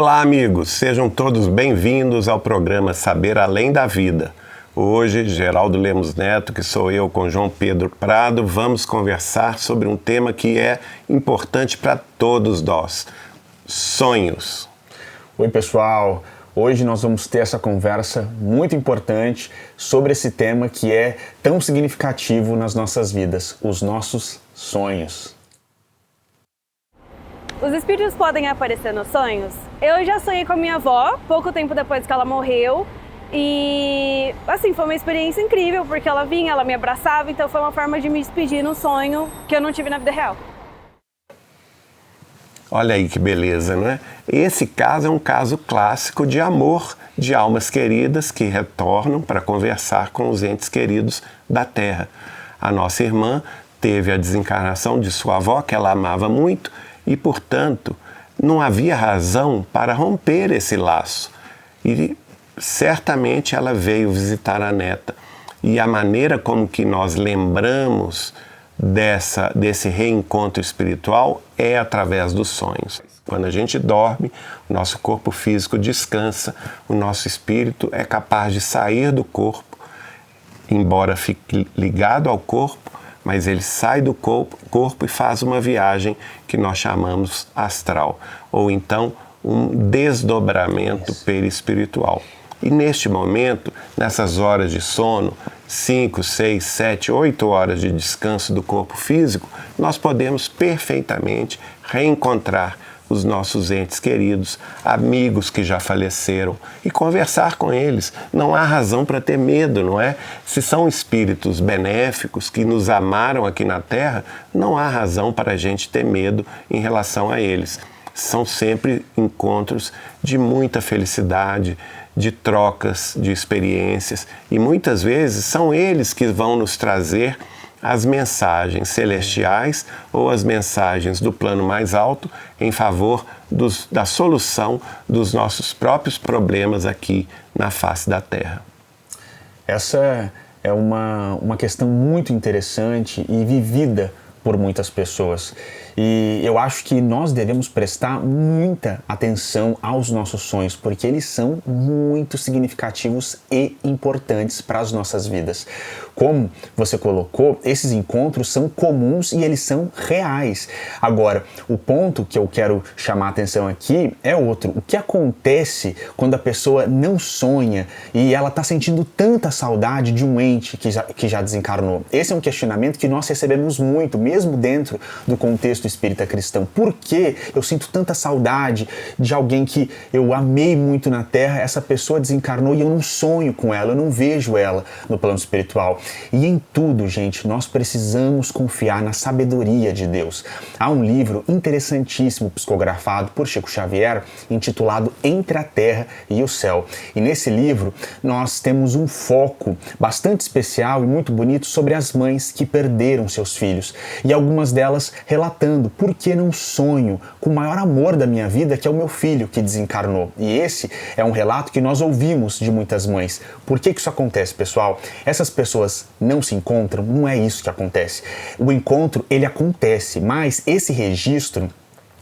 Olá, amigos, sejam todos bem-vindos ao programa Saber Além da Vida. Hoje, Geraldo Lemos Neto, que sou eu, com João Pedro Prado, vamos conversar sobre um tema que é importante para todos nós: sonhos. Oi, pessoal! Hoje nós vamos ter essa conversa muito importante sobre esse tema que é tão significativo nas nossas vidas, os nossos sonhos. Os espíritos podem aparecer nos sonhos? Eu já sonhei com a minha avó, pouco tempo depois que ela morreu. E, assim, foi uma experiência incrível, porque ela vinha, ela me abraçava, então foi uma forma de me despedir no sonho que eu não tive na vida real. Olha aí que beleza, não é? Esse caso é um caso clássico de amor de almas queridas que retornam para conversar com os entes queridos da Terra. A nossa irmã teve a desencarnação de sua avó, que ela amava muito, e, portanto, não havia razão para romper esse laço. E certamente ela veio visitar a neta. E a maneira como que nós lembramos desse reencontro espiritual é através dos sonhos. Quando a gente dorme, o nosso corpo físico descansa, o nosso espírito é capaz de sair do corpo, embora fique ligado ao corpo, mas ele sai do corpo e faz uma viagem que nós chamamos astral, ou então um desdobramento perispiritual. E neste momento, nessas horas de sono, 5, 6, 7, 8 horas de descanso do corpo físico, nós podemos perfeitamente reencontrar os nossos entes queridos, amigos que já faleceram, e conversar com eles. Não há razão para ter medo, não é? Se são espíritos benéficos que nos amaram aqui na Terra, não há razão para a gente ter medo em relação a eles. São sempre encontros de muita felicidade, de trocas de experiências, e muitas vezes são eles que vão nos trazer as mensagens celestiais ou as mensagens do plano mais alto em favor da solução dos nossos próprios problemas aqui na face da Terra. Essa é uma questão muito interessante e vivida por muitas pessoas. E eu acho que nós devemos prestar muita atenção aos nossos sonhos, porque eles são muito significativos e importantes para as nossas vidas. Como você colocou, esses encontros são comuns e eles são reais. Agora, o ponto que eu quero chamar a atenção aqui é outro. O que acontece quando a pessoa não sonha e ela está sentindo tanta saudade de um ente que já desencarnou? Esse é um questionamento que nós recebemos muito, mesmo dentro do contexto espírita cristão. Por que eu sinto tanta saudade de alguém que eu amei muito na Terra, essa pessoa desencarnou e eu não sonho com ela, eu não vejo ela no plano espiritual? E em tudo, gente, nós precisamos confiar na sabedoria de Deus. Há um livro interessantíssimo psicografado por Chico Xavier, intitulado Entre a Terra e o Céu. E nesse livro nós temos um foco bastante especial e muito bonito sobre as mães que perderam seus filhos. E algumas delas relatando: por que não sonho com o maior amor da minha vida, que é o meu filho que desencarnou? E esse é um relato que nós ouvimos de muitas mães. Por que isso acontece, pessoal? Essas pessoas não se encontram? Não é isso que acontece. O encontro, ele acontece, mas esse registro,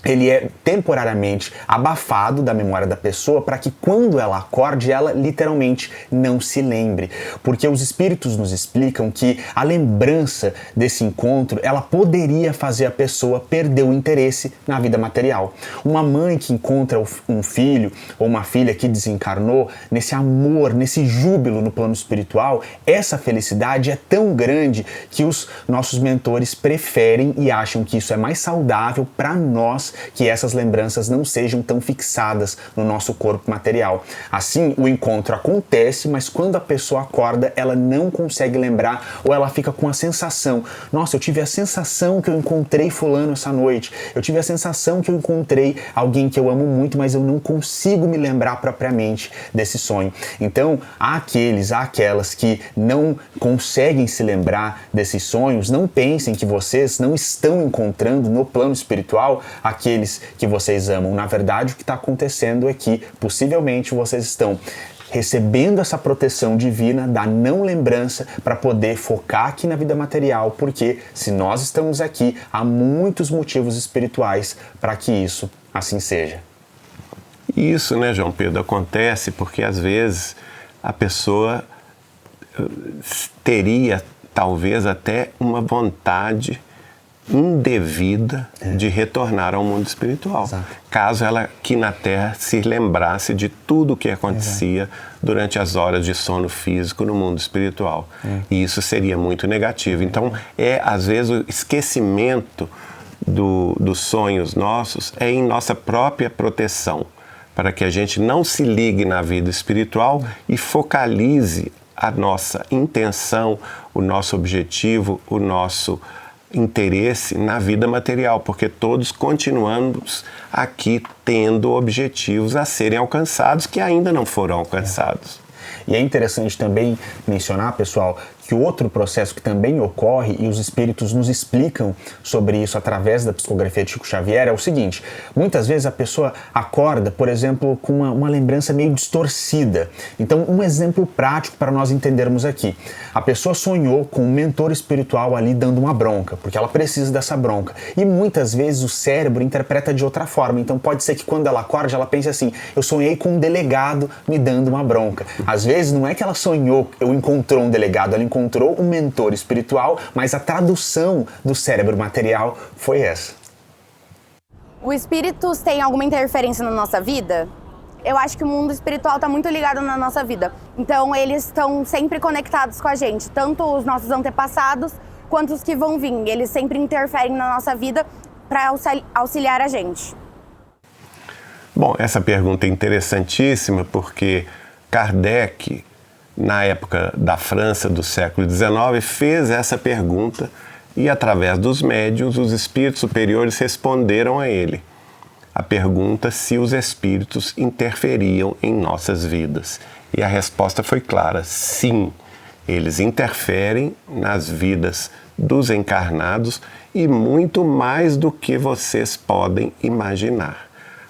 ele é temporariamente abafado da memória da pessoa para que quando ela acorde, ela literalmente não se lembre. Porque os espíritos nos explicam que a lembrança desse encontro, ela poderia fazer a pessoa perder o interesse na vida material. Uma mãe que encontra um filho ou uma filha que desencarnou, nesse amor, nesse júbilo no plano espiritual, essa felicidade é tão grande que os nossos mentores preferem e acham que isso é mais saudável para nós, que essas lembranças não sejam tão fixadas no nosso corpo material. Assim, o encontro acontece, mas quando a pessoa acorda, ela não consegue lembrar, ou ela fica com a sensação: nossa, eu tive a sensação que eu encontrei fulano essa noite, eu tive a sensação que eu encontrei alguém que eu amo muito, mas eu não consigo me lembrar propriamente desse sonho. Então, há aquelas que não conseguem se lembrar desses sonhos, não pensem que vocês não estão encontrando no plano espiritual aqueles que vocês amam. Na verdade, o que está acontecendo é que possivelmente vocês estão recebendo essa proteção divina da não lembrança para poder focar aqui na vida material, porque se nós estamos aqui, há muitos motivos espirituais para que isso assim seja. E isso, né, João Pedro, acontece porque às vezes a pessoa teria talvez até uma vontade indevida de retornar ao mundo espiritual. Exato. Caso ela aqui na Terra se lembrasse de tudo o que acontecia durante as horas de sono físico no mundo espiritual. E isso seria muito negativo. Então, às vezes o esquecimento dos sonhos nossos é em nossa própria proteção, para que a gente não se ligue na vida espiritual e focalize a nossa intenção, o nosso objetivo, o nosso interesse na vida material, porque todos continuamos aqui tendo objetivos a serem alcançados que ainda não foram alcançados. E é interessante também mencionar, pessoal, que outro processo que também ocorre, e os espíritos nos explicam sobre isso através da psicografia de Chico Xavier, é o seguinte: muitas vezes a pessoa acorda, por exemplo, com uma lembrança meio distorcida. Então, um exemplo prático para nós entendermos aqui. A pessoa sonhou com um mentor espiritual ali dando uma bronca, porque ela precisa dessa bronca. E muitas vezes o cérebro interpreta de outra forma. Então pode ser que quando ela acorde, ela pense assim: eu sonhei com um delegado me dando uma bronca. Às vezes não é que ela sonhou, eu encontrou um delegado, ela encontrou um mentor espiritual, mas a tradução do cérebro material foi essa. Os espíritos têm alguma interferência na nossa vida? Eu acho que o mundo espiritual está muito ligado na nossa vida. Então eles estão sempre conectados com a gente, tanto os nossos antepassados quanto os que vão vir. Eles sempre interferem na nossa vida para auxiliar a gente. Bom, essa pergunta é interessantíssima porque Kardec, na época da França do século XIX, fez essa pergunta e, através dos médiuns, os espíritos superiores responderam a ele. A pergunta se os espíritos interferiam em nossas vidas. E a resposta foi clara: sim, eles interferem nas vidas dos encarnados e muito mais do que vocês podem imaginar.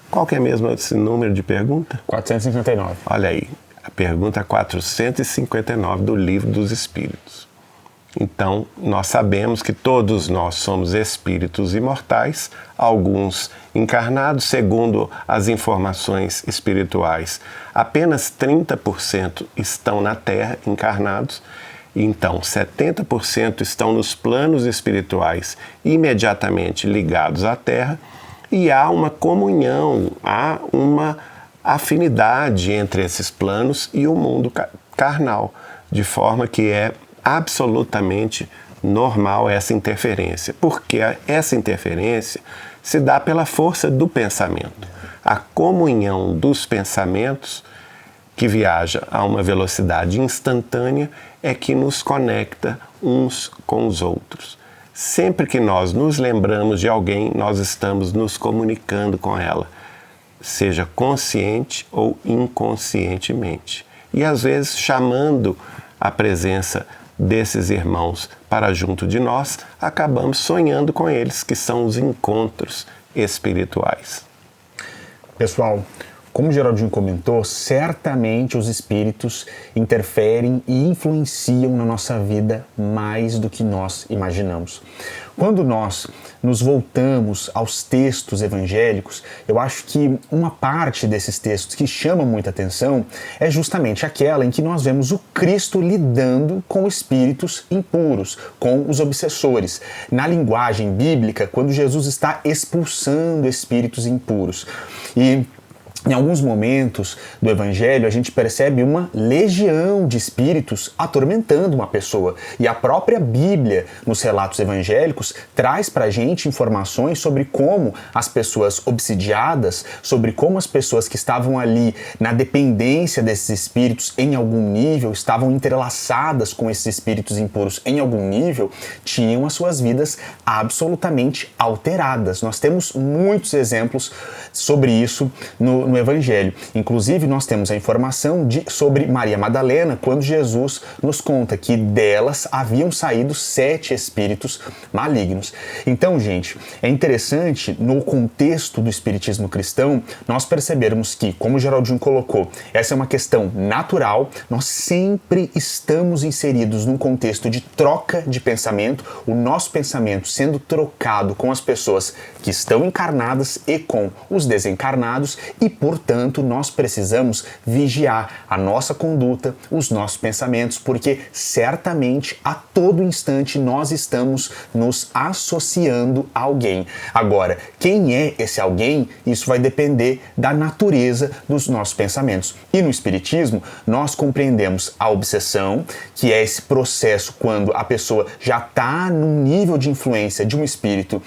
Qual que é mesmo esse número de pergunta? 459. Olha aí. A pergunta 459 do Livro dos Espíritos. Então, nós sabemos que todos nós somos espíritos imortais, alguns encarnados, segundo as informações espirituais. Apenas 30% estão na Terra encarnados, então 70% estão nos planos espirituais imediatamente ligados à Terra, e há uma comunhão, há uma afinidade entre esses planos e o mundo carnal, de forma que é absolutamente normal essa interferência, porque essa interferência se dá pela força do pensamento. A comunhão dos pensamentos, que viaja a uma velocidade instantânea, é que nos conecta uns com os outros. Sempre que nós nos lembramos de alguém, nós estamos nos comunicando com ela, seja consciente ou inconscientemente. E às vezes chamando a presença desses irmãos para junto de nós, acabamos sonhando com eles, que são os encontros espirituais. Pessoal, como o Geraldinho comentou, certamente os espíritos interferem e influenciam na nossa vida mais do que nós imaginamos. Quando nós nos voltamos aos textos evangélicos, eu acho que uma parte desses textos que chama muita atenção é justamente aquela em que nós vemos o Cristo lidando com espíritos impuros, com os obsessores. Na linguagem bíblica, quando Jesus está expulsando espíritos impuros. E em alguns momentos do Evangelho, a gente percebe uma legião de espíritos atormentando uma pessoa. E a própria Bíblia, nos relatos evangélicos, traz pra gente informações sobre como as pessoas obsidiadas, sobre como as pessoas que estavam ali na dependência desses espíritos em algum nível, estavam entrelaçadas com esses espíritos impuros em algum nível, tinham as suas vidas absolutamente alteradas. Nós temos muitos exemplos sobre isso no Evangelho. Inclusive, nós temos a informação sobre Maria Madalena, quando Jesus nos conta que delas haviam saído 7 espíritos malignos. Então, gente, é interessante, no contexto do espiritismo cristão, nós percebermos que, como o Geraldinho colocou, essa é uma questão natural, nós sempre estamos inseridos num contexto de troca de pensamento, o nosso pensamento sendo trocado com as pessoas que estão encarnadas e com os desencarnados, e portanto, nós precisamos vigiar a nossa conduta, os nossos pensamentos, porque certamente a todo instante nós estamos nos associando a alguém. Agora, quem é esse alguém? Isso vai depender da natureza dos nossos pensamentos. E no Espiritismo, nós compreendemos a obsessão, que é esse processo quando a pessoa já está num nível de influência de um espírito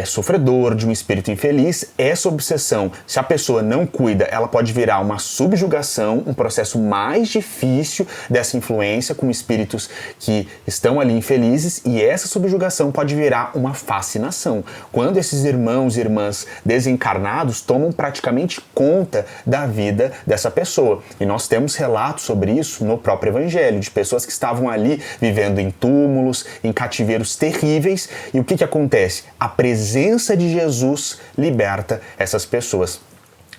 sofredor, de um espírito infeliz. Essa obsessão, se a pessoa não cuida, ela pode virar uma subjugação, um processo mais difícil dessa influência com espíritos que estão ali infelizes, e essa subjugação pode virar uma fascinação, quando esses irmãos e irmãs desencarnados tomam praticamente conta da vida dessa pessoa. E nós temos relatos sobre isso no próprio Evangelho, de pessoas que estavam ali vivendo em túmulos, em cativeiros terríveis, e o que acontece? A presença de Jesus liberta essas pessoas.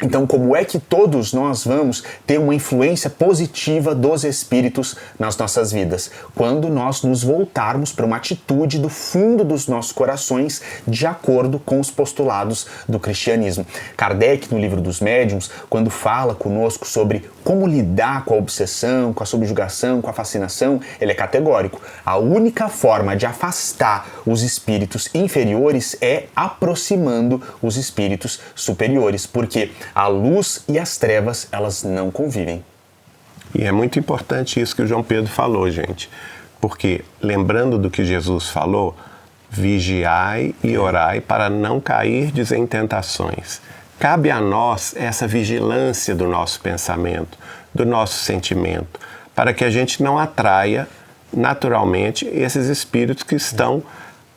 Então, como é que todos nós vamos ter uma influência positiva dos espíritos nas nossas vidas? Quando nós nos voltarmos para uma atitude do fundo dos nossos corações, de acordo com os postulados do cristianismo. Kardec, no Livro dos Médiuns, quando fala conosco sobre como lidar com a obsessão, com a subjugação, com a fascinação, ele é categórico. A única forma de afastar os espíritos inferiores é aproximando os espíritos superiores, porque a luz e as trevas, elas não convivem. E é muito importante isso que o João Pedro falou, gente. Porque, lembrando do que Jesus falou, vigiai e orai para não cairdes em tentações. Cabe a nós essa vigilância do nosso pensamento, do nosso sentimento, para que a gente não atraia naturalmente esses espíritos que estão,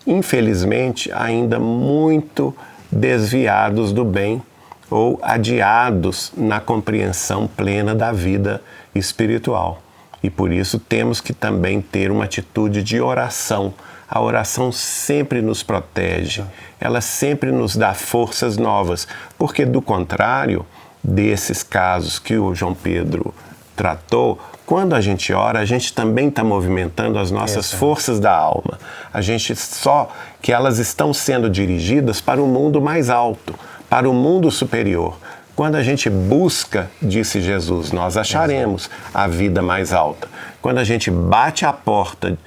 infelizmente, ainda muito desviados do bem ou adiados na compreensão plena da vida espiritual. E por isso temos que também ter uma atitude de oração. A oração sempre nos protege, ela sempre nos dá forças novas, porque do contrário desses casos que o João Pedro tratou, quando a gente ora, a gente também está movimentando as nossas forças da alma. A gente só que elas estão sendo dirigidas para o mundo mais alto, para o mundo superior. Quando a gente busca, disse Jesus, nós acharemos a vida mais alta. Quando a gente bate a porta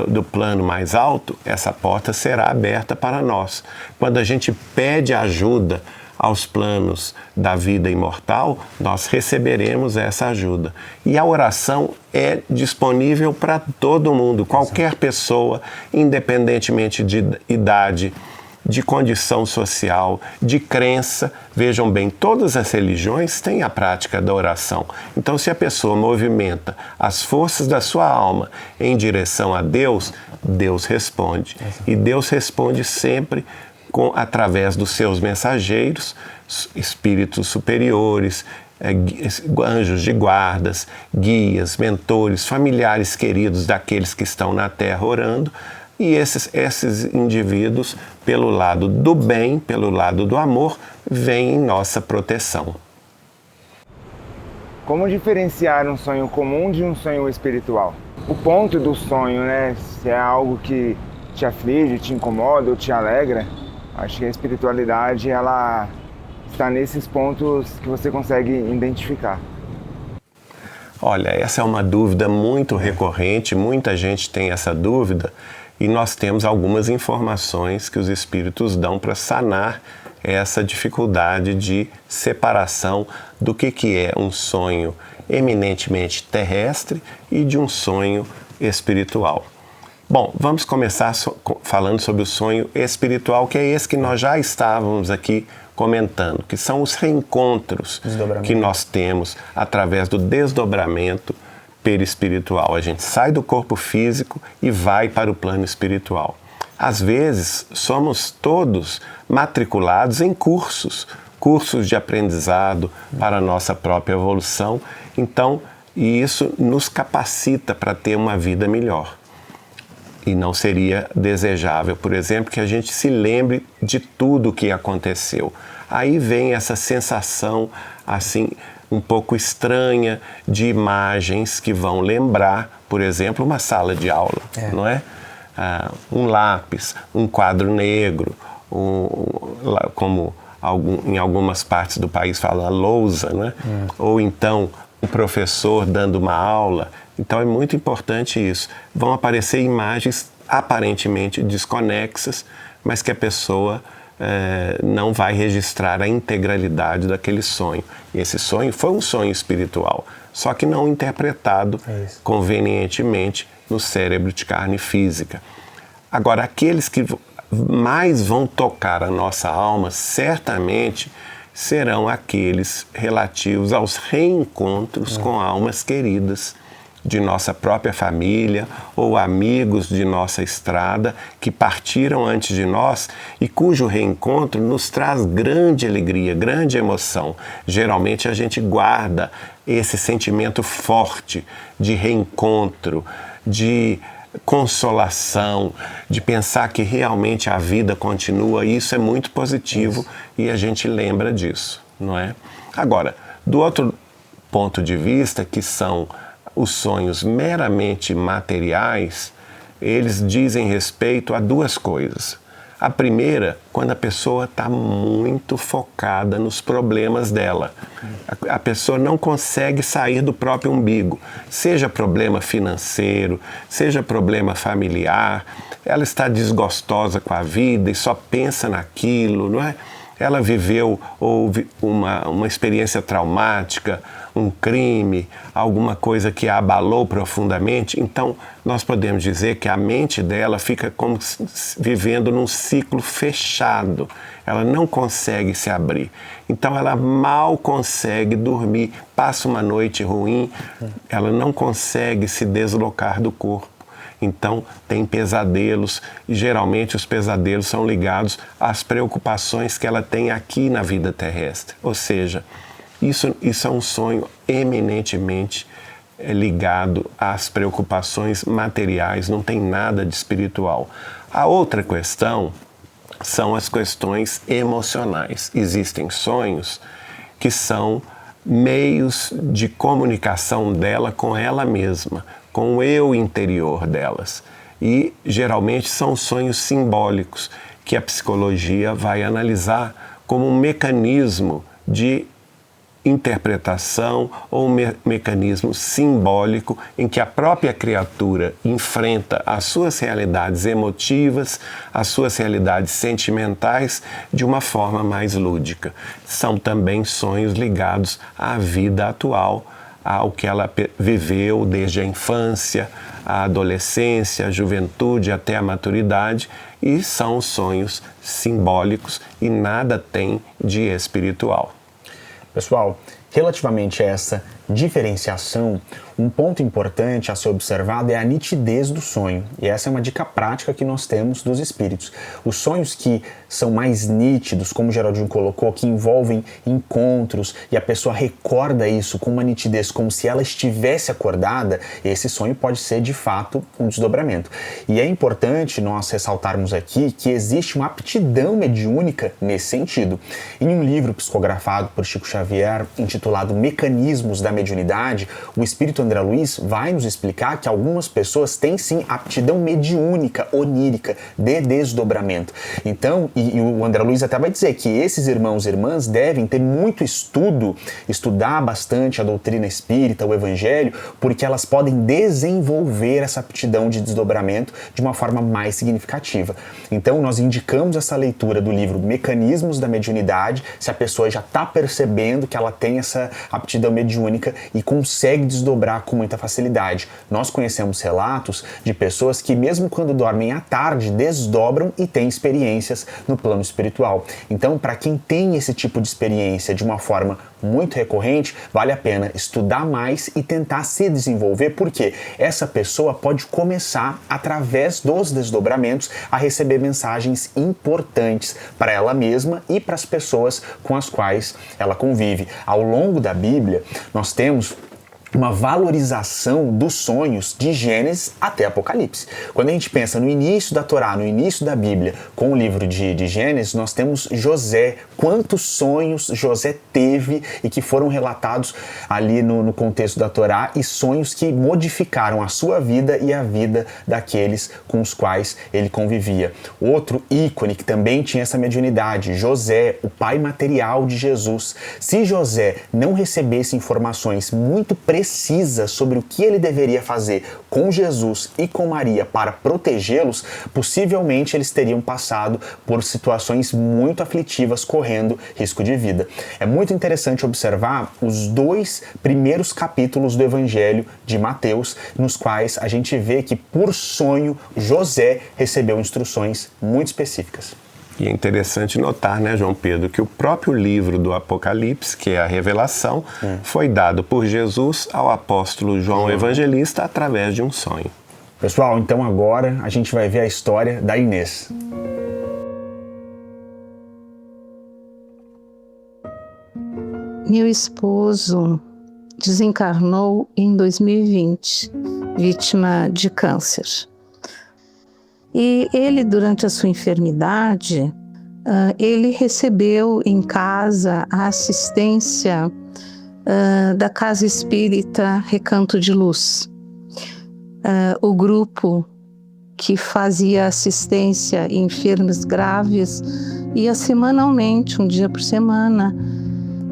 do plano mais alto, essa porta será aberta para nós. Quando a gente pede ajuda aos planos da vida imortal, nós receberemos essa ajuda. E a oração é disponível para todo mundo, qualquer pessoa, independentemente de idade, de condição social, de crença. Vejam bem, todas as religiões têm a prática da oração. Então, se a pessoa movimenta as forças da sua alma em direção a Deus, Deus responde. E Deus responde sempre através dos seus mensageiros, espíritos superiores, anjos de guardas, guias, mentores, familiares queridos daqueles que estão na terra orando. E esses indivíduos, pelo lado do bem, pelo lado do amor, vêm em nossa proteção. Como diferenciar um sonho comum de um sonho espiritual? O ponto do sonho, né? Se é algo que te aflige, te incomoda ou te alegra, acho que a espiritualidade, ela está nesses pontos que você consegue identificar. Olha, essa é uma dúvida muito recorrente, muita gente tem essa dúvida. E nós temos algumas informações que os espíritos dão para sanar essa dificuldade de separação do que é um sonho eminentemente terrestre e de um sonho espiritual. Bom, vamos começar falando sobre o sonho espiritual, que é esse que nós já estávamos aqui comentando, que são os reencontros que nós temos através do desdobramento perispiritual. A gente sai do corpo físico e vai para o plano espiritual. Às vezes, somos todos matriculados em cursos de aprendizado para a nossa própria evolução. Então, isso nos capacita para ter uma vida melhor. E não seria desejável, por exemplo, que a gente se lembre de tudo o que aconteceu. Aí vem essa sensação, assim, um pouco estranha de imagens que vão lembrar, por exemplo, uma sala de aula, não é? Um lápis, um quadro negro, como em algumas partes do país fala lousa, né? Ou então o professor dando uma aula. Então é muito importante isso. Vão aparecer imagens aparentemente desconexas, mas que a pessoa não vai registrar a integralidade daquele sonho. E esse sonho foi um sonho espiritual, só que não interpretado convenientemente no cérebro de carne física. Agora, aqueles que mais vão tocar a nossa alma, certamente serão aqueles relativos aos reencontros com almas queridas de nossa própria família ou amigos de nossa estrada que partiram antes de nós e cujo reencontro nos traz grande alegria, grande emoção. Geralmente a gente guarda esse sentimento forte de reencontro, de consolação, de pensar que realmente a vida continua. Isso é muito positivo e a gente lembra disso, não é? Agora, do outro ponto de vista, que são os sonhos meramente materiais, eles dizem respeito a duas coisas. A primeira, quando a pessoa está muito focada nos problemas dela. A pessoa não consegue sair do próprio umbigo, seja problema financeiro, seja problema familiar, ela está desgostosa com a vida e só pensa naquilo, não é? Ela viveu uma experiência traumática, um crime, alguma coisa que a abalou profundamente. Então, nós podemos dizer que a mente dela fica como vivendo num ciclo fechado. Ela não consegue se abrir. Então, ela mal consegue dormir, passa uma noite ruim, ela não consegue se deslocar do corpo. Então, tem pesadelos, e geralmente os pesadelos são ligados às preocupações que ela tem aqui na vida terrestre. Ou seja, isso é um sonho eminentemente ligado às preocupações materiais, não tem nada de espiritual. A outra questão são as questões emocionais. Existem sonhos que são meios de comunicação dela com ela mesma, com o eu interior delas. E geralmente são sonhos simbólicos que a psicologia vai analisar como um mecanismo de interpretação ou mecanismo simbólico em que a própria criatura enfrenta as suas realidades emotivas, as suas realidades sentimentais de uma forma mais lúdica. São também sonhos ligados à vida atual, ao que ela viveu desde a infância, a adolescência, a juventude até a maturidade, e são sonhos simbólicos e nada tem de espiritual. Pessoal, relativamente a essa diferenciação, um ponto importante a ser observado é a nitidez do sonho. E essa é uma dica prática que nós temos dos espíritos. Os sonhos que são mais nítidos, como o Geraldinho colocou, que envolvem encontros e a pessoa recorda isso com uma nitidez como se ela estivesse acordada, esse sonho pode ser de fato um desdobramento. E é importante nós ressaltarmos aqui que existe uma aptidão mediúnica nesse sentido. Em um livro psicografado por Chico Xavier, intitulado Mecanismos da Mediunidade, o espírito André Luiz vai nos explicar que algumas pessoas têm sim aptidão mediúnica, onírica, de desdobramento. Então, e o André Luiz até vai dizer que esses irmãos e irmãs devem ter muito estudo, estudar bastante a doutrina espírita, o evangelho, porque elas podem desenvolver essa aptidão de desdobramento de uma forma mais significativa. Então, nós indicamos essa leitura do livro Mecanismos da Mediunidade, se a pessoa já está percebendo que ela tem essa aptidão mediúnica e consegue desdobrar com muita facilidade. Nós conhecemos relatos de pessoas que mesmo quando dormem à tarde, desdobram e têm experiências no plano espiritual. Então, para quem tem esse tipo de experiência de uma forma muito recorrente, vale a pena estudar mais e tentar se desenvolver, porque essa pessoa pode começar, através dos desdobramentos, a receber mensagens importantes para ela mesma e para as pessoas com as quais ela convive. Ao longo da Bíblia, nós temos uma valorização dos sonhos de Gênesis até Apocalipse. Quando a gente pensa no início da Torá, no início da Bíblia, com o livro de Gênesis, nós temos José. Quantos sonhos José teve e que foram relatados ali no contexto da Torá, e sonhos que modificaram a sua vida e a vida daqueles com os quais ele convivia. Outro ícone que também tinha essa mediunidade, José, o pai material de Jesus. Se José não recebesse informações muito precisas sobre o que ele deveria fazer com Jesus e com Maria para protegê-los, possivelmente eles teriam passado por situações muito aflitivas, correndo risco de vida. É muito interessante observar os 2 primeiros capítulos do Evangelho de Mateus, nos quais a gente vê que, por sonho, José recebeu instruções muito específicas. E é interessante notar, né, João Pedro, que o próprio livro do Apocalipse, que é a Revelação, foi dado por Jesus ao apóstolo João Evangelista através de um sonho. Pessoal, então agora a gente vai ver a história da Inês. Meu esposo desencarnou em 2020, vítima de câncer. E ele, durante a sua enfermidade, ele recebeu em casa a assistência da Casa Espírita Recanto de Luz. O grupo que fazia assistência em enfermos graves ia semanalmente, um dia por semana,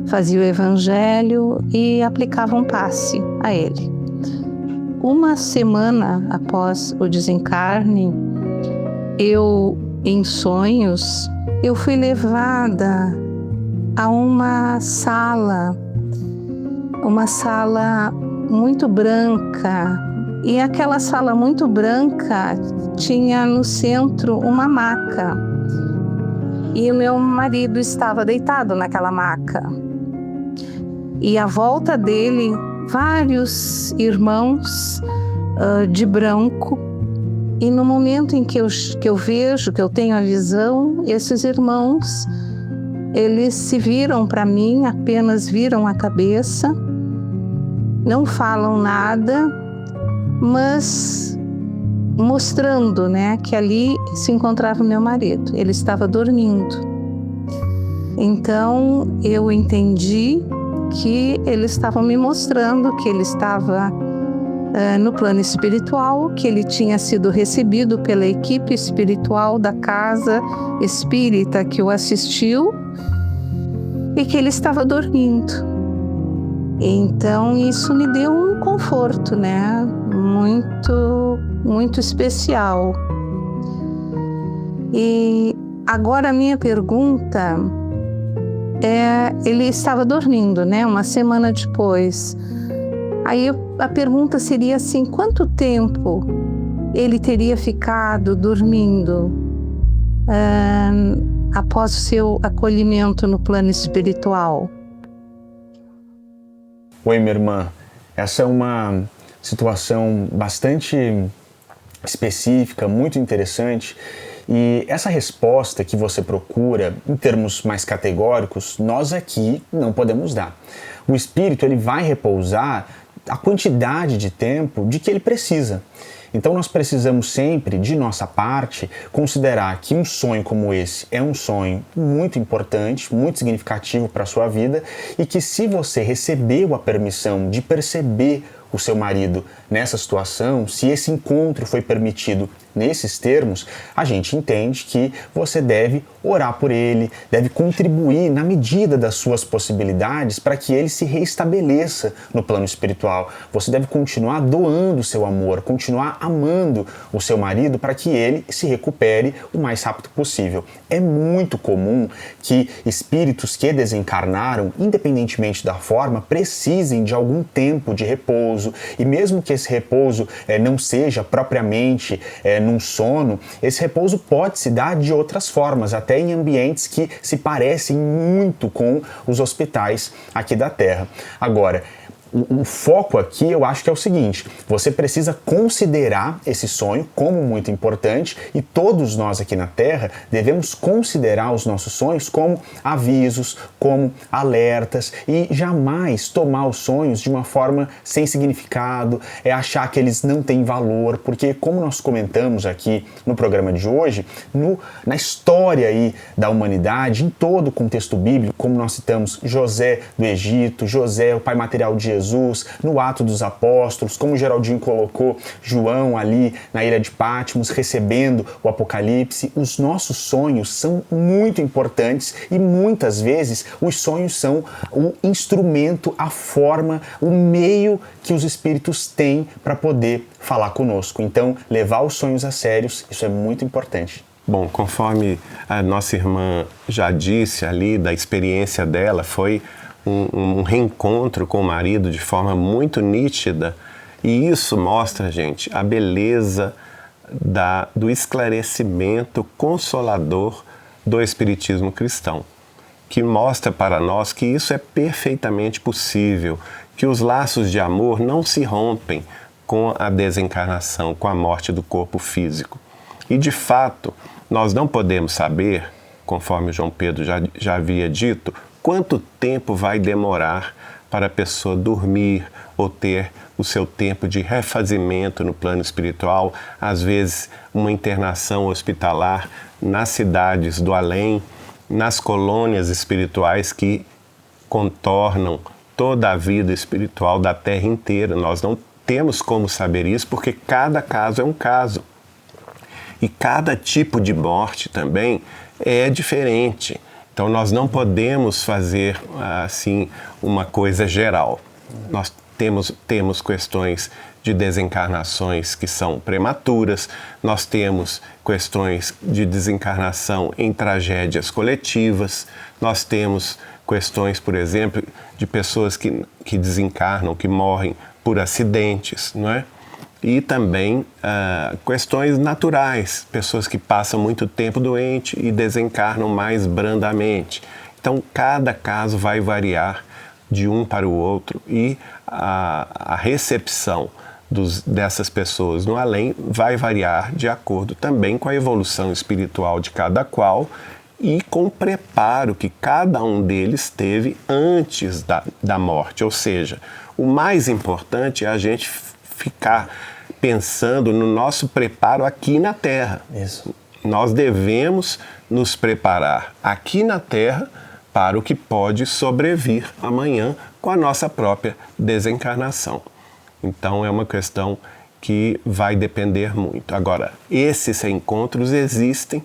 fazia o evangelho e aplicava um passe a ele. Uma semana após o desencarne, eu, em sonhos, eu fui levada a uma sala muito branca, e aquela sala muito branca tinha no centro uma maca, e o meu marido estava deitado naquela maca, e à volta dele vários irmãos de branco. E no momento em que eu vejo, que eu tenho a visão, esses irmãos, eles se viram para mim, apenas viram a cabeça, não falam nada, mas mostrando, né, que ali se encontrava o meu marido. Ele estava dormindo. Então eu entendi que eles estavam me mostrando que ele estava no plano espiritual, que ele tinha sido recebido pela equipe espiritual da casa espírita que o assistiu e que ele estava dormindo. Então isso me deu um conforto, né? Muito especial. E agora a minha pergunta é, ele estava dormindo, né? Uma semana depois. Aí a pergunta seria assim, quanto tempo ele teria ficado dormindo após o seu acolhimento no plano espiritual? Oi, minha irmã. Essa é uma situação bastante específica, muito interessante. E essa resposta que você procura, em termos mais categóricos, nós aqui não podemos dar. O espírito ele vai repousar a quantidade de tempo de que ele precisa. Então nós precisamos sempre, de nossa parte, considerar que um sonho como esse é um sonho muito importante, muito significativo para a sua vida, e que se você recebeu a permissão de perceber o seu marido nessa situação, se esse encontro foi permitido nesses termos, a gente entende que você deve orar por ele, deve contribuir na medida das suas possibilidades para que ele se reestabeleça no plano espiritual. Você deve continuar doando o seu amor, continuar amando o seu marido para que ele se recupere o mais rápido possível. É muito comum que espíritos que desencarnaram, independentemente da forma, precisem de algum tempo de repouso, e mesmo que esse repouso não seja propriamente num sono, esse repouso pode se dar de outras formas, até em ambientes que se parecem muito com os hospitais aqui da Terra. Agora, o foco aqui eu acho que é o seguinte: você precisa considerar esse sonho como muito importante, e todos nós aqui na Terra devemos considerar os nossos sonhos como avisos, como alertas, e jamais tomar os sonhos de uma forma sem significado, achar que eles não têm valor, porque como nós comentamos aqui no programa de hoje, na história aí da humanidade, em todo o contexto bíblico, como nós citamos José do Egito, José, o pai material de Jesus, no Atos dos Apóstolos, como o Geraldinho colocou, João ali na ilha de Patmos recebendo o Apocalipse, os nossos sonhos são muito importantes, e muitas vezes os sonhos são o instrumento, a forma, o meio que os espíritos têm para poder falar conosco. Então, levar os sonhos a sérios, isso é muito importante. Bom, conforme a nossa irmã já disse ali, da experiência dela, foi um reencontro com o marido de forma muito nítida, e isso mostra, gente, a beleza do esclarecimento consolador do Espiritismo cristão, que mostra para nós que isso é perfeitamente possível, que os laços de amor não se rompem com a desencarnação, com a morte do corpo físico. E, de fato, nós não podemos saber, conforme o João Pedro já havia dito, quanto tempo vai demorar para a pessoa dormir ou ter o seu tempo de refazimento no plano espiritual, às vezes uma internação hospitalar nas cidades do além, nas colônias espirituais que contornam toda a vida espiritual da Terra inteira. Nós não temos como saber isso, porque cada caso é um caso. E cada tipo de morte também é diferente. Então nós não podemos fazer assim uma coisa geral. Nós temos questões de desencarnações que são prematuras, nós temos questões de desencarnação em tragédias coletivas, nós temos questões, por exemplo, de pessoas que desencarnam, que morrem por acidentes, não é? E também questões naturais, pessoas que passam muito tempo doente e desencarnam mais brandamente. Então, cada caso vai variar de um para o outro, e a recepção dessas pessoas no além vai variar de acordo também com a evolução espiritual de cada qual e com o preparo que cada um deles teve antes da morte. Ou seja, o mais importante é a gente ficar pensando no nosso preparo aqui na Terra. Isso. Nós devemos nos preparar aqui na Terra para o que pode sobrevir amanhã com a nossa própria desencarnação. Então é uma questão que vai depender muito. Agora, esses encontros existem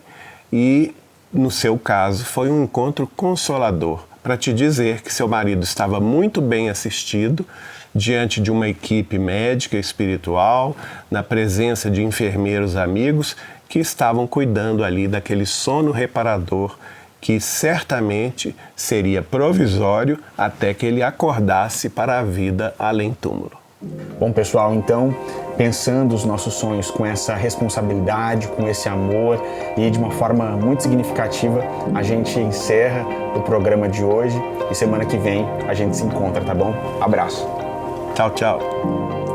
e, no seu caso, foi um encontro consolador para te dizer que seu marido estava muito bem assistido, diante de uma equipe médica e espiritual, na presença de enfermeiros amigos que estavam cuidando ali daquele sono reparador que certamente seria provisório até que ele acordasse para a vida além túmulo. Bom, pessoal, então, pensando os nossos sonhos com essa responsabilidade, com esse amor e de uma forma muito significativa, a gente encerra o programa de hoje e semana que vem a gente se encontra, tá bom? Abraço. Tchau, tchau.